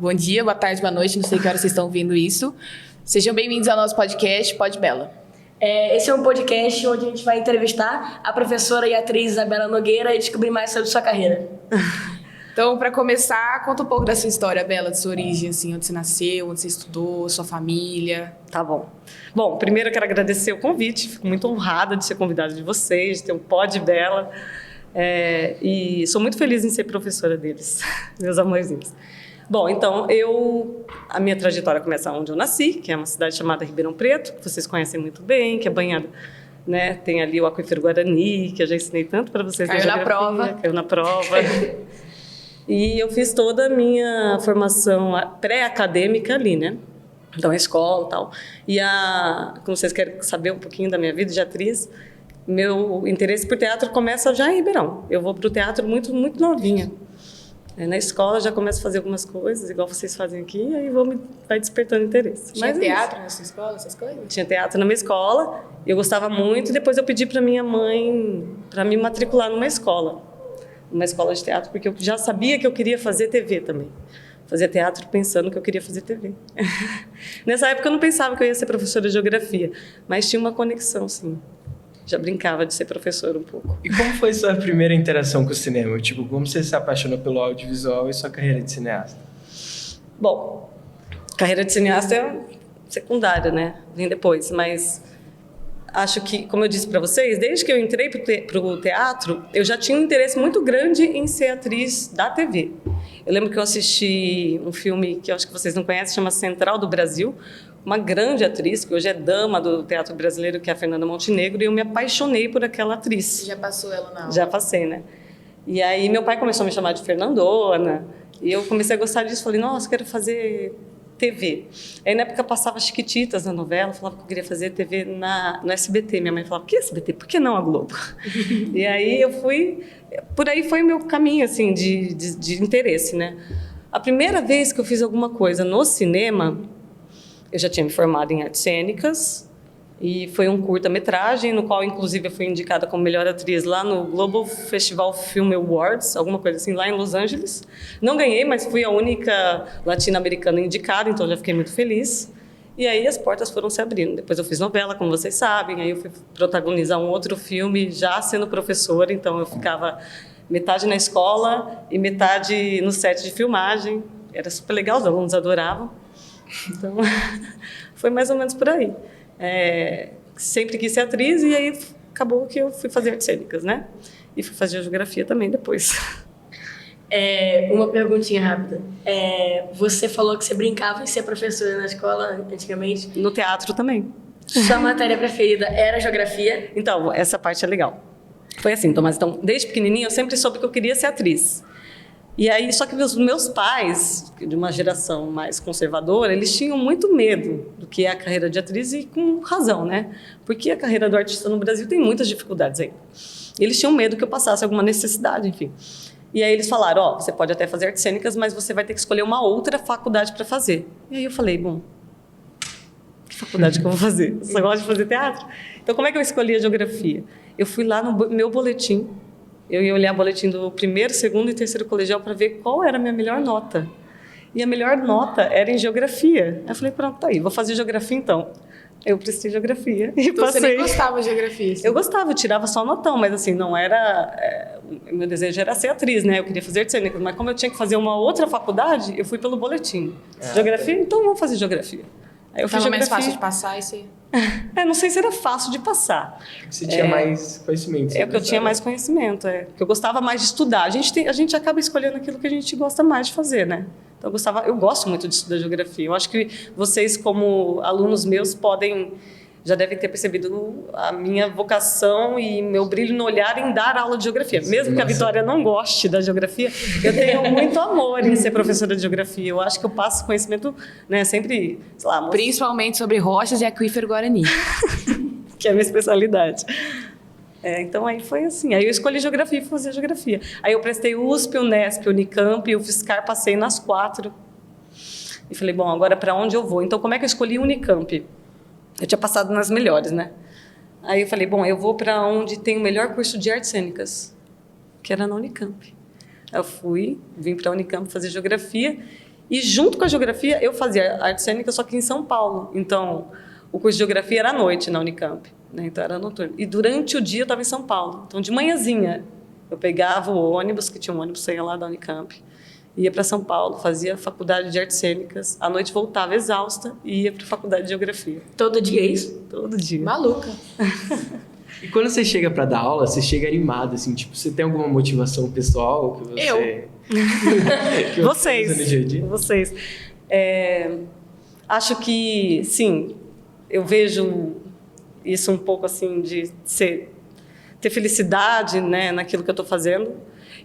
Bom dia, boa tarde, boa noite, não sei que hora vocês estão ouvindo isso. Sejam bem-vindos ao nosso podcast Pod Bela. Esse é um podcast onde a gente vai entrevistar a professora e atriz Isabela Nogueira e descobrir mais sobre sua carreira. Então, para começar, conta um pouco da sua história, Bela, de sua origem, assim, onde você nasceu, onde você estudou, sua família. Tá bom. Bom, primeiro eu quero agradecer o convite, fico muito honrada de ser convidada de vocês, de ter um Pod Bela, e sou muito feliz em ser professora deles, meus amorzinhos. Bom, então, a minha trajetória começa onde eu nasci, que é uma cidade chamada Ribeirão Preto, que vocês conhecem muito bem, que é banhada, né? Tem ali o Aquífero Guarani, que eu já ensinei tanto para vocês. Caiu na prova. Caiu na prova. E eu fiz toda a minha formação pré-acadêmica ali, né? Então, a escola e tal. E como vocês querem saber um pouquinho da minha vida de atriz, meu interesse por teatro começa já em Ribeirão. Eu vou para o teatro muito, muito novinha. Na escola já começo a fazer algumas coisas, igual vocês fazem aqui, e aí vai despertando interesse. Tinha teatro na sua escola, essas coisas? Tinha teatro na minha escola, eu gostava muito, e depois eu pedi para minha mãe para me matricular numa escola de teatro, porque eu já sabia que eu queria fazer TV também. Fazia teatro pensando que eu queria fazer TV. Nessa época eu não pensava que eu ia ser professora de geografia, mas tinha uma conexão, sim. Já brincava de ser professora um pouco. E como foi sua primeira interação com o cinema? Tipo, como você se apaixonou pelo audiovisual e sua carreira de cineasta? Bom, carreira de cineasta é secundária, né? Vem depois, mas acho que, como eu disse para vocês, desde que eu entrei para o teatro, eu já tinha um interesse muito grande em ser atriz da TV. Eu lembro que eu assisti um filme que eu acho que vocês não conhecem, chama Central do Brasil, uma grande atriz, que hoje é dama do teatro brasileiro, que é a Fernanda Montenegro, e eu me apaixonei por aquela atriz. Você já passou ela na aula? Já passei, né? E aí meu pai começou a me chamar de Fernandona, e eu comecei a gostar disso, falei, nossa, quero fazer TV. Aí na época passava Chiquititas na novela, falava que eu queria fazer TV no SBT. Minha mãe falava, que SBT? Por que não a Globo? E aí por aí foi o meu caminho, assim, de interesse, né? A primeira vez que eu fiz alguma coisa no cinema, eu já tinha me formado em artes cênicas, e foi um curta-metragem, no qual, inclusive, eu fui indicada como melhor atriz lá no Global Festival Film Awards, alguma coisa assim, lá em Los Angeles. Não ganhei, mas fui a única latino-americana indicada, então já fiquei muito feliz. E aí as portas foram se abrindo. Depois eu fiz novela, como vocês sabem, aí eu fui protagonizar um outro filme já sendo professora, então eu ficava metade na escola e metade no set de filmagem. Era super legal, os alunos adoravam. Então, foi mais ou menos por aí. Sempre quis ser atriz e aí acabou que eu fui fazer artes cênicas, né? E fui fazer geografia também depois. Uma perguntinha rápida. Você falou que você brincava em ser professora na escola antigamente. No teatro também. Sua matéria preferida era geografia? Então, essa parte é legal. Foi assim, Tomás. Então, desde pequenininha eu sempre soube que eu queria ser atriz. E aí, só que os meus pais, de uma geração mais conservadora, eles tinham muito medo do que é a carreira de atriz, e com razão, né? Porque a carreira do artista no Brasil tem muitas dificuldades ainda. Eles tinham medo que eu passasse alguma necessidade, enfim. E aí eles falaram, você pode até fazer artes cênicas, mas você vai ter que escolher uma outra faculdade para fazer. E aí eu falei, bom, que faculdade que eu vou fazer? Eu só gosto de fazer teatro. Então, como é que eu escolhi a geografia? Eu fui lá no meu boletim. Eu ia olhar o boletim do primeiro, segundo e terceiro colegial para ver qual era a minha melhor nota. E a melhor nota era em geografia. Aí eu falei, pronto, tá aí, vou fazer geografia então. Eu prestei geografia e então, passei. Você nem gostava de geografia? Assim. Eu gostava, eu tirava só notão, mas assim, não era... meu desejo era ser atriz, né? Eu queria fazer artes cênicas, mas como eu tinha que fazer uma outra faculdade, eu fui pelo boletim. Geografia? Então vamos fazer geografia. Aí eu fiz geografia. Mais fácil de passar isso aí? Não sei se era fácil de passar. Você tinha mais conhecimento. Porque eu tinha mais conhecimento, porque eu gostava mais de estudar. A gente acaba escolhendo aquilo que a gente gosta mais de fazer, né? Então eu gosto muito de estudar geografia. Eu acho que vocês, como alunos meus, já devem ter percebido a minha vocação e meu brilho no olhar em dar aula de geografia. Mesmo que a Vitória não goste da geografia, eu tenho muito amor em ser professora de geografia. Eu acho que eu passo conhecimento, né, sempre, sei lá... Principalmente sobre rochas e aquífero Guarani. Que é a minha especialidade. Então, aí foi assim. Aí eu escolhi geografia e fui fazer geografia. Aí eu prestei USP, Unesp, Unicamp e o UFSCar, passei nas 4. E falei, bom, agora para onde eu vou? Então, como é que eu escolhi Unicamp? Eu tinha passado nas melhores, né? Aí eu falei, bom, eu vou para onde tem o melhor curso de artes cênicas, que era na Unicamp. Eu vim para a Unicamp fazer geografia E junto com a geografia, eu fazia arte cênica, só que em São Paulo. Então, o curso de geografia era à noite na Unicamp, né? Então era noturno. E durante o dia eu estava em São Paulo. Então, de manhãzinha, eu pegava o ônibus, que tinha um ônibus, saía lá da Unicamp, ia para São Paulo, fazia faculdade de artes cênicas, à noite voltava exausta e ia para a faculdade de geografia. Todo dia é isso? Todo dia. Maluca. E quando você chega pra dar aula, você chega animado, assim, tipo, você tem alguma motivação pessoal que você... Eu. que você usa no dia a dia? Vocês. Acho que, sim, eu vejo isso um pouco assim de ter felicidade, né, naquilo que eu estou fazendo.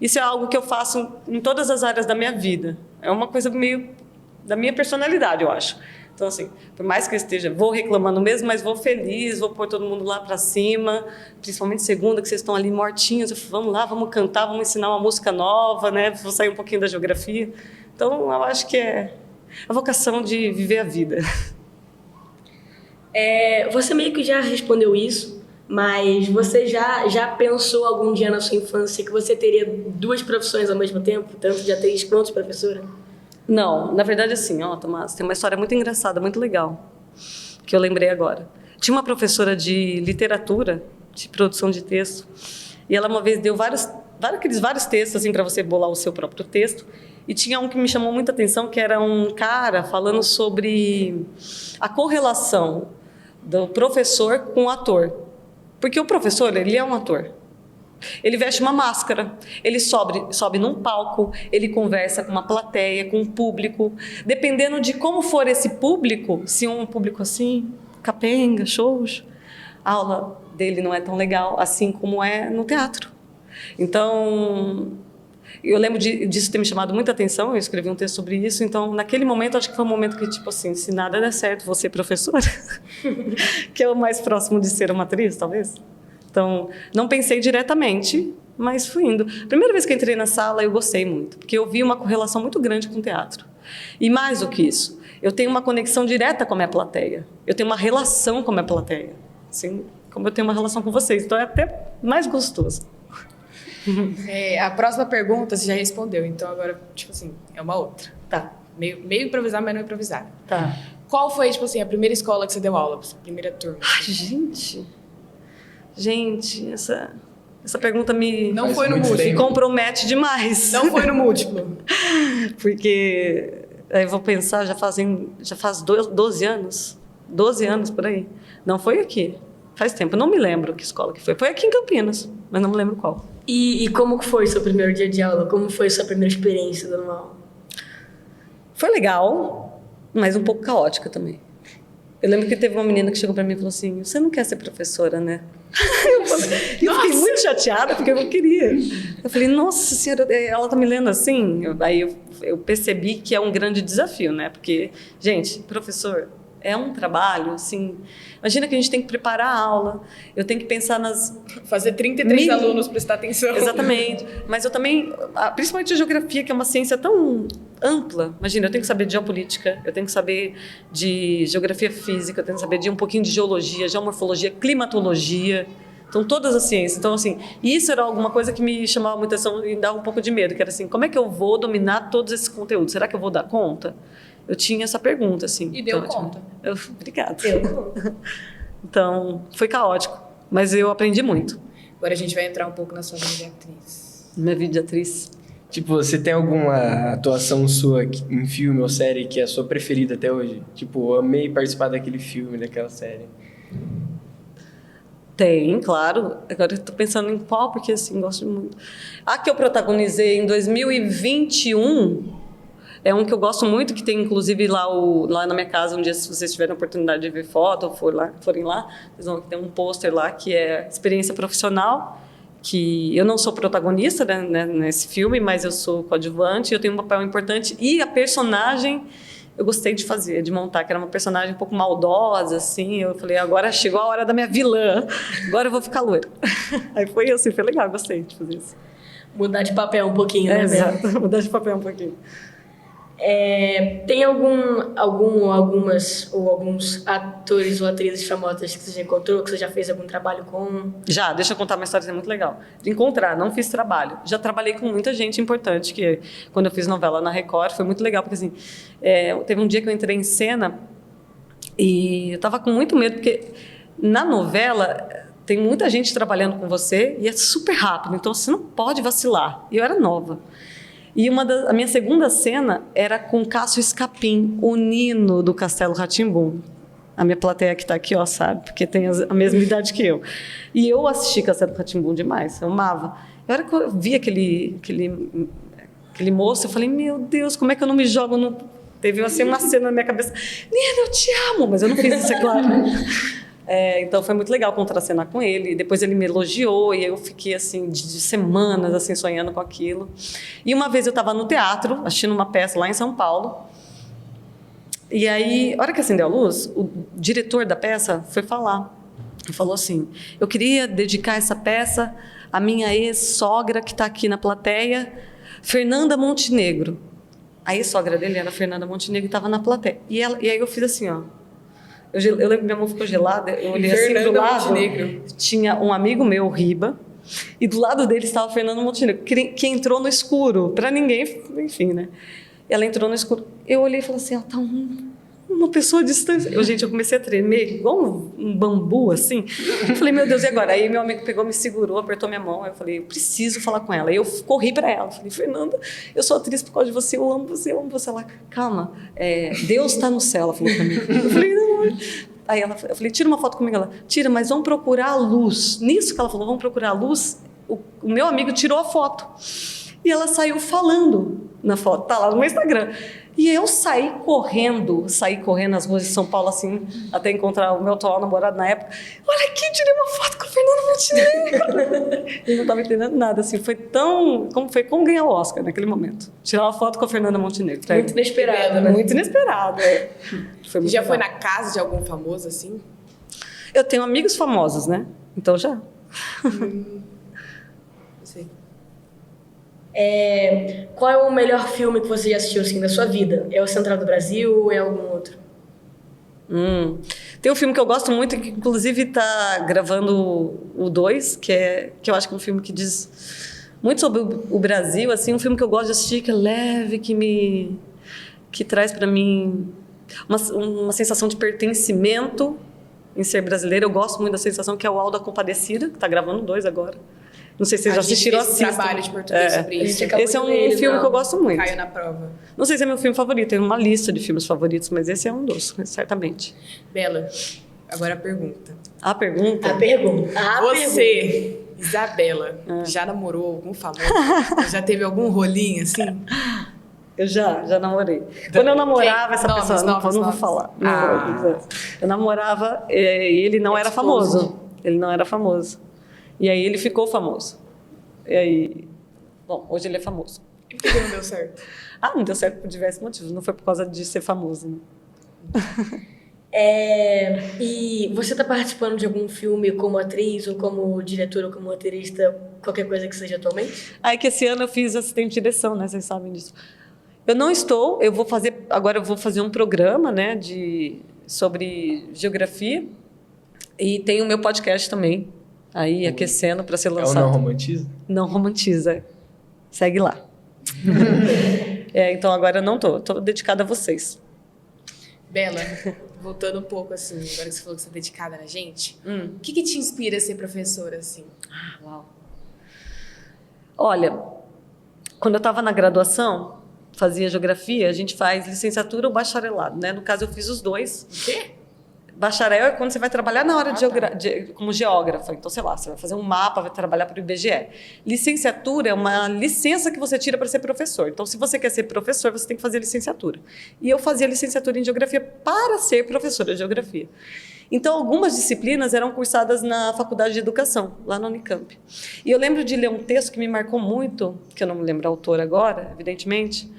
Isso é algo que eu faço em todas as áreas da minha vida. É uma coisa meio da minha personalidade, eu acho. Então, assim, por mais que eu vou reclamando mesmo, mas vou feliz, vou pôr todo mundo lá para cima, principalmente segunda, que vocês estão ali mortinhos, eu falo, vamos lá, vamos cantar, vamos ensinar uma música nova, né? Vou sair um pouquinho da geografia. Então, eu acho que é a vocação de viver a vida. Você meio que já respondeu isso, mas você já pensou algum dia na sua infância que você teria 2 profissões ao mesmo tempo, tanto de atriz quanto de professora? Não, na verdade, assim, Tomás, tem uma história muito engraçada, muito legal, que eu lembrei agora. Tinha uma professora de literatura, de produção de texto, e ela uma vez deu vários textos, assim, para você bolar o seu próprio texto, e tinha um que me chamou muita atenção, que era um cara falando sobre a correlação do professor com o ator. Porque o professor, ele é um ator. Ele veste uma máscara, ele sobe num palco, ele conversa com uma plateia, com um público. Dependendo de como for esse público, se um público assim, capenga, xoxo, a aula dele não é tão legal assim como é no teatro. Então, eu lembro disso ter me chamado muita atenção, eu escrevi um texto sobre isso, então naquele momento, acho que foi um momento que, tipo assim, se nada der certo, vou ser professora, que é o mais próximo de ser uma atriz, talvez. Então, não pensei diretamente, mas fui indo. Primeira vez que entrei na sala, eu gostei muito, porque eu vi uma correlação muito grande com o teatro. E mais do que isso, eu tenho uma conexão direta com a minha plateia. Eu tenho uma relação com a minha plateia. Assim, como eu tenho uma relação com vocês. Então, é até mais gostoso. A próxima pergunta você já respondeu, então agora, tipo assim, é uma outra. Tá. Meio improvisar, mas não improvisar. Tá. Qual foi, tipo assim, a primeira escola que você deu aula? A primeira turma? Ai, gente, essa pergunta me Não foi no múltiplo. compromete demais. Não foi no múltiplo. Porque aí eu vou pensar, já faz 12 anos. 12 anos por aí. Não foi aqui. Faz tempo. Eu não me lembro que escola que foi. Foi aqui em Campinas, mas não me lembro qual. E como que foi o seu primeiro dia de aula? Como foi a sua primeira experiência dando aula? Foi legal, mas um pouco caótica também. Eu lembro que teve uma menina que chegou para mim e falou assim, você não quer ser professora, né? Eu fiquei muito chateada, porque eu não queria. Eu falei, nossa senhora, ela tá me lendo assim? Aí eu percebi que é um grande desafio, né? Porque, gente, professor é um trabalho, assim... Imagina que a gente tem que preparar a aula, eu tenho que pensar nas... Fazer 33 alunos prestar atenção. Exatamente. Mas eu também, principalmente a geografia, que é uma ciência tão ampla. Imagina, eu tenho que saber de geopolítica, eu tenho que saber de geografia física, eu tenho que saber de um pouquinho de geologia, geomorfologia, climatologia. Então, todas as ciências. Então, assim, isso era alguma coisa que me chamava muita atenção e dava um pouco de medo, que era assim, como é que eu vou dominar todos esses conteúdos? Será que eu vou dar conta? Eu tinha essa pergunta, assim. E deu então, conta. Obrigada. Então, foi caótico, mas eu aprendi muito. Agora a gente vai entrar um pouco na sua vida de atriz. Minha vida de atriz. Tipo, você tem alguma atuação sua em filme ou série que é a sua preferida até hoje? Tipo, eu amei participar daquele filme, daquela série. Tem, claro. Agora eu tô pensando em qual, porque assim, gosto muito. A que eu protagonizei em 2021 é um que eu gosto muito, que tem inclusive lá na minha casa, um dia, se vocês tiverem a oportunidade de ver foto ou forem lá, vocês vão ter um pôster lá que é experiência profissional, que eu não sou protagonista, né, nesse filme, mas eu sou coadjuvante, eu tenho um papel importante, e a personagem eu gostei de fazer, de montar, que era uma personagem um pouco maldosa, assim. Eu falei, agora chegou a hora da minha vilã, agora eu vou ficar loira. Aí foi assim, foi legal, gostei de fazer isso. Mudar de papel um pouquinho, né? Exato, mudar de papel um pouquinho. Tem alguns atores ou atrizes famosas que você já encontrou, que você já fez algum trabalho com? Já, deixa eu contar uma história que é muito legal. De encontrar, não fiz trabalho. Já trabalhei com muita gente importante, que quando eu fiz novela na Record, foi muito legal, porque assim, teve um dia que eu entrei em cena e eu estava com muito medo, porque na novela tem muita gente trabalhando com você e é super rápido, então você não pode vacilar. E eu era nova. E a minha segunda cena era com Cássio Escapim, o Nino do Castelo Rá-Tim-Bum. A minha plateia que está aqui, ó, sabe? Porque tem a mesma idade que eu. E eu assisti Castelo Rá-Tim-Bum demais, eu amava. E a hora que eu vi aquele moço, eu falei, meu Deus, como é que eu não me jogo no... Teve assim, uma cena na minha cabeça, Nino, eu te amo, mas eu não fiz isso, é claro. Então foi muito legal contracenar com ele. Depois ele me elogiou e eu fiquei assim de semanas assim sonhando com aquilo. E uma vez eu estava no teatro assistindo uma peça lá em São Paulo. E aí, a hora que acendeu a luz, o diretor da peça foi falar. Ele falou assim: eu queria dedicar essa peça à minha ex-sogra que está aqui na plateia, Fernanda Montenegro. A ex-sogra dele era Fernanda Montenegro e estava na plateia. E aí eu fiz assim, ó. Eu lembro que minha mão ficou gelada, eu olhei assim do lado, Montenegro. Tinha um amigo meu, Riba, e do lado dele estava Fernando Montenegro, que entrou no escuro, para ninguém, enfim, né? Ela entrou no escuro. Eu olhei e falei assim, tá uma pessoa distante. Eu comecei a tremer, igual um bambu, assim. Eu falei, meu Deus, e agora? Aí meu amigo pegou, me segurou, apertou minha mão. Eu falei, eu preciso falar com ela. E eu corri para ela. Falei, Fernanda, eu sou atriz por causa de você, eu amo você, eu amo você. Ela, calma, Deus está no céu, ela falou para mim. Eu falei, não. Aí eu falei, tira uma foto comigo. Ela, tira, mas vamos procurar a luz. Nisso que ela falou, vamos procurar a luz, o meu amigo tirou a foto. E ela saiu falando na foto, tá lá no meu Instagram. E eu saí correndo nas ruas de São Paulo, assim, até encontrar o meu atual namorado na época. Olha aqui, tirei uma foto com o Fernando Montenegro. Ele não estava entendendo nada, assim, foi como ganhar o Oscar naquele momento. Tirar uma foto com a Fernanda Montenegro. Muito inesperado, né? Muito inesperado, Foi muito Já legal. foi na casa de algum famoso, assim? Eu tenho amigos famosos, né? Então já. Sei. Qual é o melhor filme que você já assistiu assim, da sua vida? É o Central do Brasil ou é algum outro? Tem um filme que eu gosto muito, que inclusive está gravando o 2, que eu acho que é um filme que diz muito sobre o Brasil, assim, um filme que eu gosto de assistir, que é leve, que traz para mim uma sensação de pertencimento em ser brasileiro. Eu gosto muito da sensação, que é o Auto da Compadecida, que está gravando o 2 agora. Não sei se vocês já assistiram, assistam. Trabalho de português sobre isso. Esse é um filme que eu gosto muito. Caiu na prova. Não sei se é meu filme favorito, tem uma lista de filmes favoritos, mas esse é um dos, certamente. Bela, agora a pergunta. A pergunta? Você, Isabela, já namorou algum famoso? Já teve algum rolinho, assim? Eu já namorei. Quando eu namorava essa pessoa, não vou falar. Eu namorava e ele não era famoso. Ele não era famoso. E aí ele ficou famoso. E aí... Bom, hoje ele é famoso. E por que não deu certo? Não deu certo por diversos motivos. Não foi por causa de ser famoso, né? E você está participando de algum filme como atriz, ou como diretora, ou como roteirista, qualquer coisa que seja atualmente? Que esse ano eu fiz assistente de direção, né? Vocês sabem disso. Eu não estou, agora eu vou fazer um programa, né, sobre geografia, e tem o meu podcast também, aí aquecendo para ser lançado. É o Não Romantiza? Não Romantiza. Segue lá. Então agora eu não estou dedicada a vocês. Bela, voltando um pouco assim, agora que você falou que você é dedicada na gente, o que te inspira a ser professora, assim? Uau. Olha, quando eu estava na graduação, fazia geografia, a gente faz licenciatura ou bacharelado, né? No caso, eu fiz os dois. O quê? Bacharel é quando você vai trabalhar na hora como geógrafa. Então, sei lá, você vai fazer um mapa, vai trabalhar para o IBGE. Licenciatura é uma licença que você tira para ser professor. Então, se você quer ser professor, você tem que fazer licenciatura. E eu fazia licenciatura em geografia para ser professora de geografia. Então, algumas disciplinas eram cursadas na Faculdade de Educação, lá na Unicamp. E eu lembro de ler um texto que me marcou muito, que eu não me lembro a autora agora, evidentemente,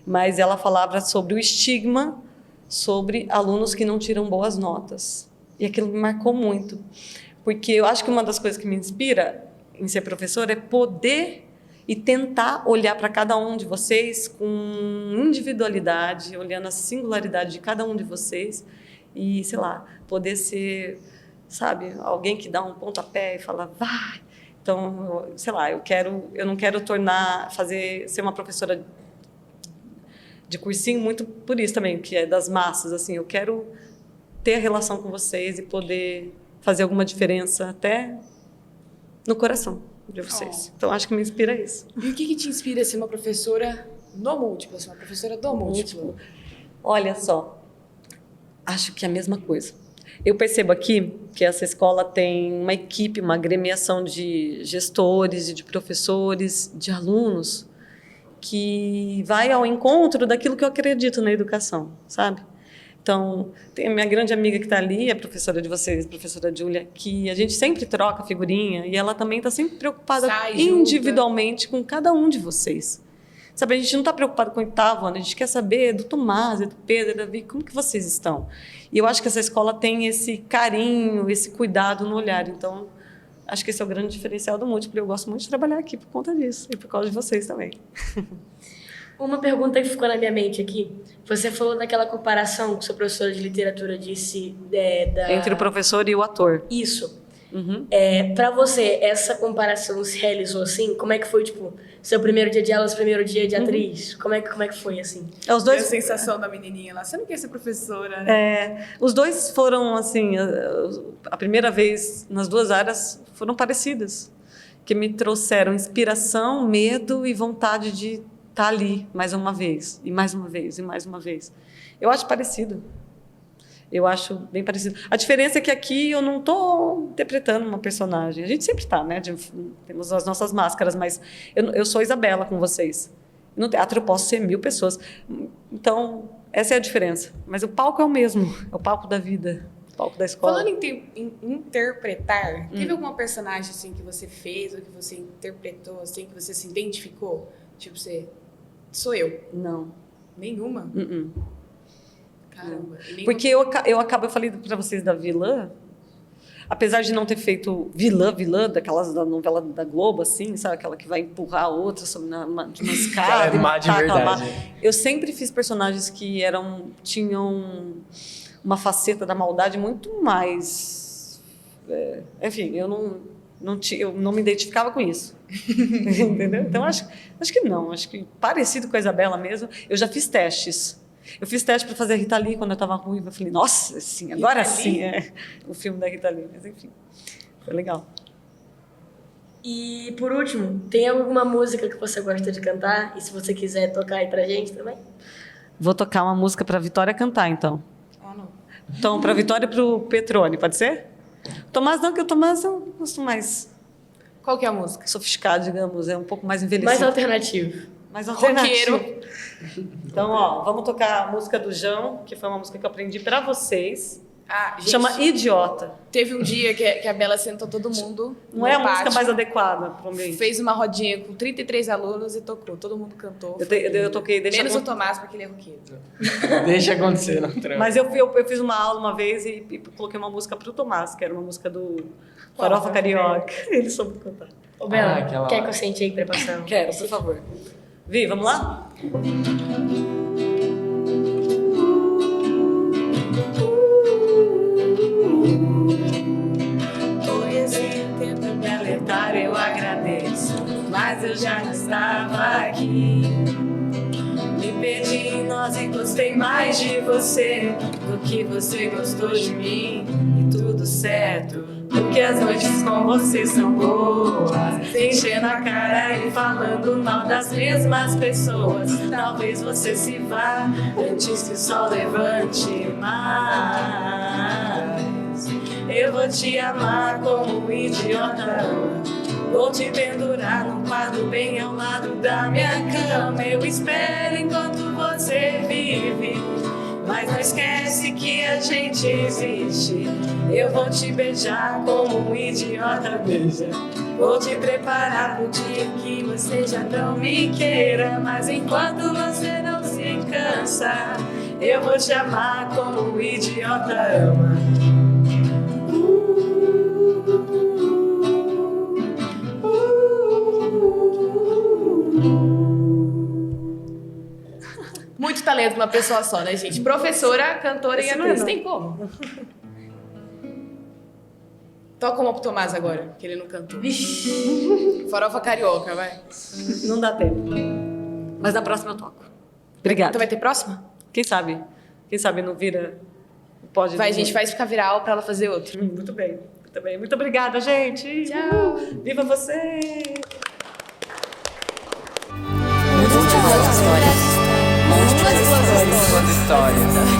mas ela falava sobre o estigma sobre alunos que não tiram boas notas. E aquilo me marcou muito, porque eu acho que uma das coisas que me inspira em ser professora é poder e tentar olhar para cada um de vocês com individualidade, olhando a singularidade de cada um de vocês e, sei lá, poder ser, sabe, alguém que dá um pontapé e fala, vai. Então, sei lá, eu não quero ser uma professora de cursinho muito por isso também, que é das massas, assim, eu quero ter a relação com vocês e poder fazer alguma diferença até no coração de vocês. Então, acho que me inspira isso. E o que te inspira a ser uma professora no múltiplo, assim, uma professora do múltiplo? Olha só, acho que é a mesma coisa. Eu percebo aqui que essa escola tem uma equipe, uma agremiação de gestores e de professores, de alunos, que vai ao encontro daquilo que eu acredito na educação, sabe? Então, tem a minha grande amiga que está ali, a professora de vocês, a professora Júlia, que a gente sempre troca figurinha e ela também está sempre preocupada individualmente com cada um de vocês. Sabe, a gente não está preocupado com o oitavo ano, a gente quer saber do Tomás, do Pedro, do Davi, como que vocês estão. E eu acho que essa escola tem esse carinho, esse cuidado no olhar. Então, acho que esse é o grande diferencial do múltiplo. Eu gosto muito de trabalhar aqui por conta disso e por causa de vocês também. Uma pergunta que ficou na minha mente aqui. Você falou daquela comparação que seu professor de literatura disse entre o professor e o ator. Isso. Uhum. Para você, essa comparação se realizou assim? Como é que foi, tipo, seu primeiro dia de aula, seu primeiro dia de atriz? Como é que foi, assim? Os dois... E a sensação da menininha lá, você não quer ser professora, né? Os dois foram, assim, a primeira vez nas duas áreas foram parecidas, que me trouxeram inspiração, medo e vontade de estar ali mais uma vez, e mais uma vez, e mais uma vez. Eu acho parecido. Eu acho bem parecido. A diferença é que aqui eu não estou interpretando uma personagem. A gente sempre está, né? Temos as nossas máscaras, mas eu sou Isabela com vocês. No teatro eu posso ser 1000 pessoas. Então, essa é a diferença. Mas o palco é o mesmo. É o palco da vida, o palco da escola. Falando em interpretar, teve alguma personagem assim que você fez ou que você interpretou, assim, que você se identificou? Tipo, sou eu. Não. Nenhuma? Caramba. Porque eu falei para vocês da vilã, apesar de não ter feito vilã, daquelas da novela da Globo, assim, sabe? Aquela que vai empurrar a outra de uma escada. É má de verdade. Eu sempre fiz personagens que tinham uma faceta da maldade muito mais... enfim, eu não me identificava com isso. Entendeu? Então, acho que não. Acho que parecido com a Isabela mesmo. Eu já fiz testes. Eu fiz teste para fazer a Rita Lee quando eu estava ruiva. Eu falei, nossa, sim, agora sim é o filme da Rita Lee. Mas, enfim, foi legal. E, por último, tem alguma música que você gosta de cantar? E se você quiser tocar aí pra gente também? Vou tocar uma música para a Vitória cantar, então. Não. Então, para a Vitória e para o Petrone, pode ser? Tomás não, que o Tomás eu gosto mais... Qual que é a música? Sofisticado, digamos, é um pouco mais envelhecido. Mais alternativo. Mais alternativo. Roqueiro. Então, vamos tocar a música do João, que foi uma música que eu aprendi para vocês. Gente, chama Idiota. Teve um dia que a Bela sentou todo mundo Não é a pátio, música mais adequada para mim. fez uma rodinha com 33 alunos e tocou. Todo mundo cantou. Eu toquei... Menos o Tomás, porque ele é roqueiro. Deixa acontecer, não tranca. Mas eu fiz uma aula uma vez e coloquei uma música para o Tomás, que era uma música do Farofa Carioca. Ele soube cantar. Ô, Bela, aquela quer lá. que eu sente aí pra passar? Quero, por favor. Vi, vamos lá? Foi esse tempo me alertar, eu agradeço. Mas eu já estava aqui. Me perdi em nós e gostei mais de você do que você gostou de mim. E tudo certo, porque as noites com você são boas. Enchendo a cara e falando mal das mesmas pessoas. Talvez você se vá antes que o sol levante mais. Eu vou te amar como um idiota ama. Vou te pendurar num quadro bem ao lado da minha cama. Eu espero enquanto você vive, mas não esquece que a gente existe. Eu vou te beijar como um idiota beija. Vou te preparar pro dia que você já não me queira. Mas enquanto você não se cansa, eu vou te amar como um idiota ama. talento numa pessoa só, né, gente? Professora, cantora e Isso atriz. mesmo. Tem como? Toca uma pro Tomás agora, que ele não cantou. Farofa carioca, vai. Não dá tempo. Mas na próxima eu toco. Obrigada. Então vai ter próxima? Quem sabe? Quem sabe não vira o pódio. Vai, gente, faz ficar viral pra ela fazer outro. Muito bem. Muito bem. Muito obrigada, gente. Tchau. Viva você! Múltiplas histórias. Suas histórias.